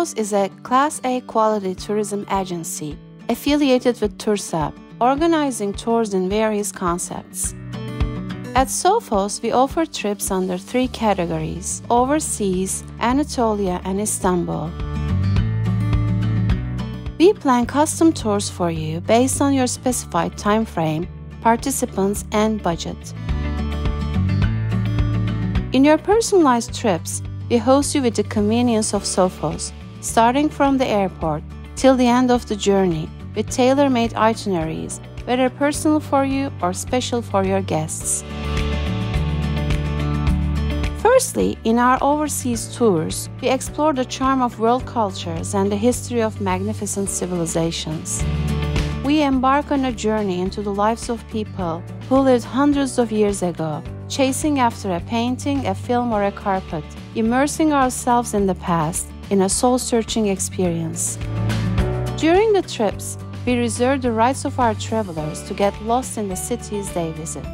SOFOS is a Class A quality tourism agency affiliated with TURSAP, organizing tours in various concepts. At SOFOS, we offer trips under 3 categories: overseas, Anatolia, and Istanbul. We plan custom tours for you based on your specified time frame, participants, and budget. In your personalized trips, we host you with the convenience of SOFOS, starting from the airport till the end of the journey, with tailor-made itineraries, whether personal for you or special for your guests. Firstly, in our overseas tours, we explore the charm of world cultures and the history of magnificent civilizations. We embark on a journey into the lives of people who lived hundreds of years ago, chasing after a painting, a film, or a carpet, immersing ourselves in the past in a soul-searching experience. During the trips, we reserve the rights of our travelers to get lost in the cities they visit.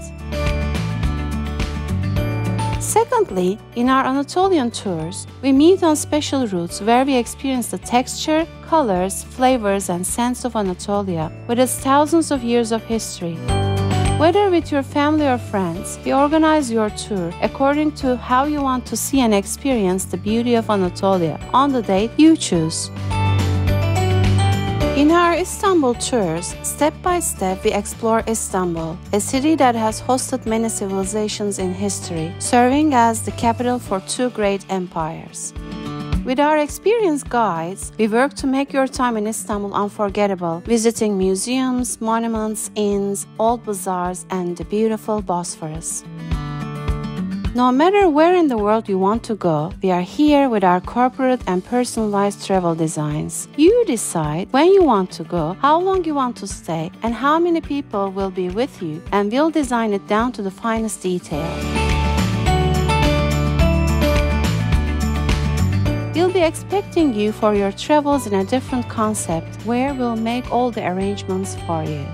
Secondly, in our Anatolian tours, we meet on special routes where we experience the texture, colors, flavors, and scents of Anatolia with its thousands of years of history. Whether with your family or friends, we organize your tour according to how you want to see and experience the beauty of Anatolia on the date you choose. In our Istanbul tours, step by step we explore Istanbul, a city that has hosted many civilizations in history, serving as the capital for 2 great empires. With our experienced guides, we work to make your time in Istanbul unforgettable, visiting museums, monuments, inns, old bazaars, and the beautiful Bosphorus. No matter where in the world you want to go, we are here with our corporate and personalized travel designs. You decide when you want to go, how long you want to stay, and how many people will be with you, and we'll design it down to the finest detail. We'll be expecting you for your travels in a different concept, where we'll make all the arrangements for you.